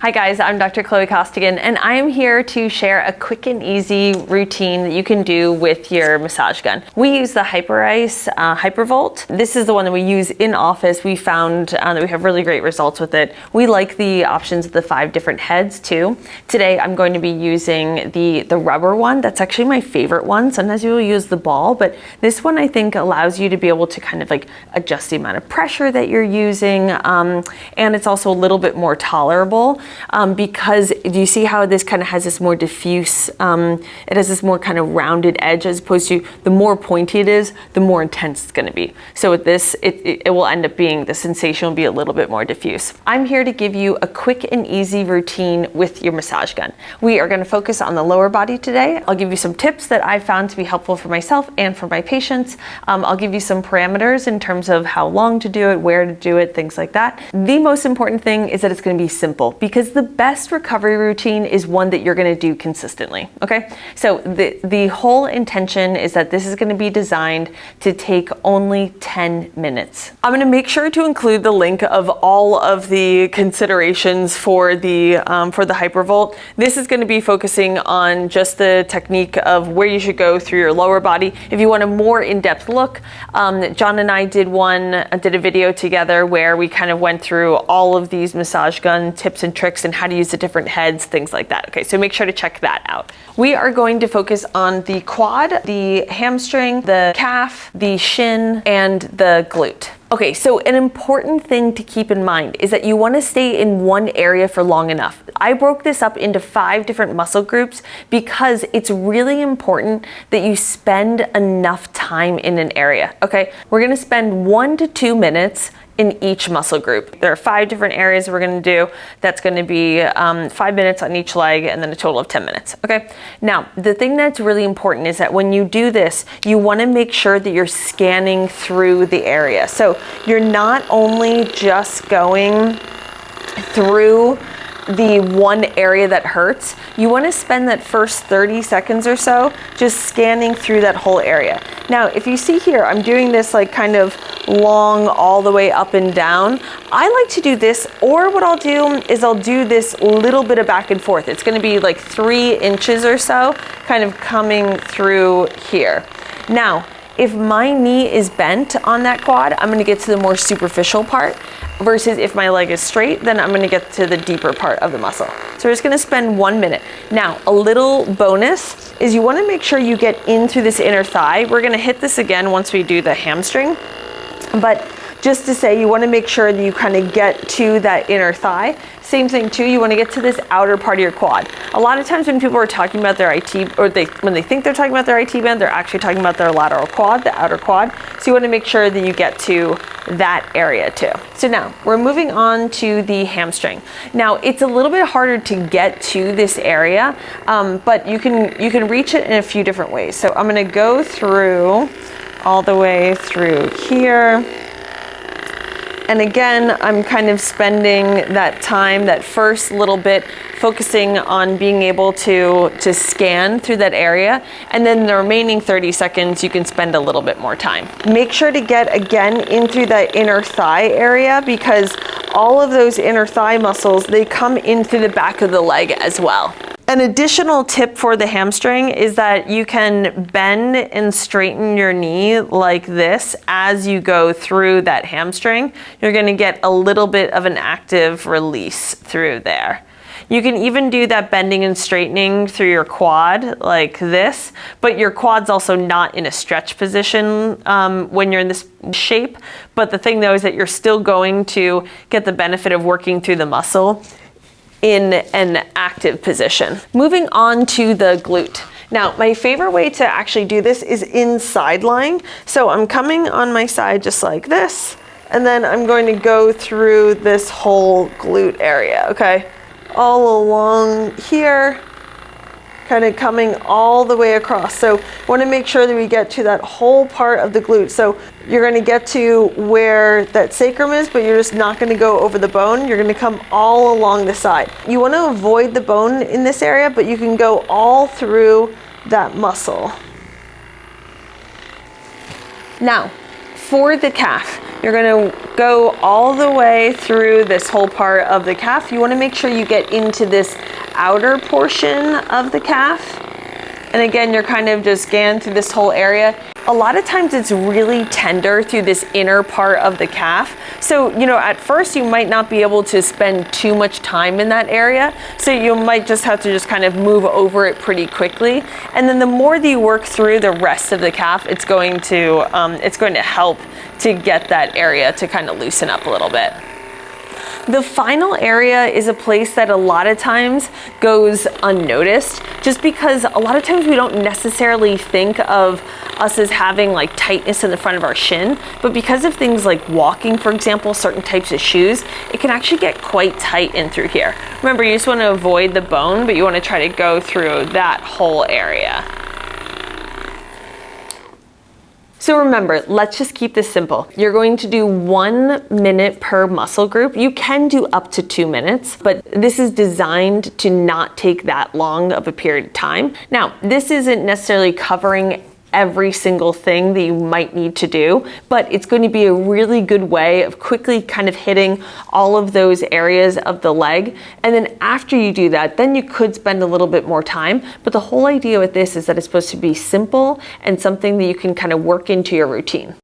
Hi guys, I'm Dr. Chloe Costigan, and I am here to share a quick and easy routine that you can do with your massage gun. We use the Hyperice Hypervolt. This is the one that we use in office. We found that we have really great results with it. We like the options of the 5 different heads too. Today I'm going to be using the rubber one. That's actually my favorite one. Sometimes you will use the ball, but this one I think allows you to be able to kind of like adjust the amount of pressure that you're using, and it's also a little bit more tolerable. Because do you see how this kind of has this more diffuse, it has this more kind of rounded edge as opposed to the more pointy it is, the more intense it's going to be. So with this, it will end up being, the sensation will be a little bit more diffuse. I'm here to give you a quick and easy routine with your massage gun. We are going to focus on the lower body today. I'll give you some tips that I found to be helpful for myself and for my patients. I'll give you some parameters in terms of how long to do it, where to do it, things like that. The most important thing is that it's going to be simple, because the best recovery routine is one that you're going to do consistently. Okay, so the whole intention is that this is going to be designed to take only 10 minutes. I'm going to make sure to include the link of all of the considerations for the Hypervolt. This is going to be focusing on just the technique of where you should go through your lower body. If you want a more in-depth look, John and I did a video together where we kind of went through all of these massage gun tips and tricks and how to use the different heads, things like that. Okay, so make sure to check that out. We are going to focus on the quad, the hamstring, the calf, the shin, and the glute. Okay, so an important thing to keep in mind is that you want to stay in one area for long enough. I broke this up into 5 different muscle groups because it's really important that you spend enough time in an area. Okay, we're going to spend 1 to 2 minutes in each muscle group. There are 5 different areas we're going to do. That's going to be 5 minutes on each leg and then a total of 10 minutes. Okay. Now, the thing that's really important is that when you do this, you want to make sure that you're scanning through the area. So you're not only just going through the one area that hurts, you want to spend that first 30 seconds or so just scanning through that whole area. Now, if you see here, I'm doing this like kind of long all the way up and down. I like to do this, or what I'll do is I'll do this little bit of back and forth. It's going to be like 3 inches or so, kind of coming through here. Now, if my knee is bent on that quad, I'm going to get to the more superficial part, versus if my leg is straight, then I'm going to get to the deeper part of the muscle. So we're just going to spend 1 minute. Now, a little bonus is you want to make sure you get in through this inner thigh. We're going to hit this again once we do the hamstring, but just to say, you want to make sure that you kind of get to that inner thigh. Same thing too, you want to get to this outer part of your quad. A lot of times when people are talking about their IT, or when they think they're talking about their IT band, they're actually talking about their lateral quad, the outer quad. So you want to make sure that you get to that area too. So now we're moving on to the hamstring. Now it's a little bit harder to get to this area, but you can reach it in a few different ways. So I'm going to go through all the way through here. And again, I'm kind of spending that time, that first little bit, focusing on being able to scan through that area. And then the remaining 30 seconds, you can spend a little bit more time. Make sure to get again in through that inner thigh area, because all of those inner thigh muscles, they come in through the back of the leg as well. An additional tip for the hamstring is that you can bend and straighten your knee like this as you go through that hamstring. You're going to get a little bit of an active release through there. You can even do that bending and straightening through your quad like this, but your quad's also not in a stretch position when you're in this shape. But the thing though is that you're still going to get the benefit of working through the muscle in an active position. Moving on to the glute. Now, my favorite way to actually do this is in side lying. So I'm coming on my side just like this, and then I'm going to go through this whole glute area, okay? All along here, kind of coming all the way across. So I want to make sure that we get to that whole part of the glute. So you're going to get to where that sacrum is, but you're just not going to go over the bone. You're going to come all along the side. You want to avoid the bone in this area, but you can go all through that muscle. Now, for the calf, You're gonna go all the way through this whole part of the calf. You wanna make sure you get into this outer portion of the calf. And again, you're kind of just scan through this whole area. A lot of times it's really tender through this inner part of the calf. So, at first you might not be able to spend too much time in that area. So you might just have to just kind of move over it pretty quickly. And then the more that you work through the rest of the calf, it's going to help to get that area to kind of loosen up a little bit. The final area is a place that a lot of times goes unnoticed, just because a lot of times we don't necessarily think of us as having like tightness in the front of our shin, but because of things like walking, for example, certain types of shoes, it can actually get quite tight in through here. Remember, you just want to avoid the bone, but you want to try to go through that whole area. So remember, let's just keep this simple. You're going to do 1 minute per muscle group. You can do up to 2 minutes, but this is designed to not take that long of a period of time. Now, this isn't necessarily covering every single thing that you might need to do, but it's going to be a really good way of quickly kind of hitting all of those areas of the leg. And then after you do that, then you could spend a little bit more time. But the whole idea with this is that it's supposed to be simple and something that you can kind of work into your routine.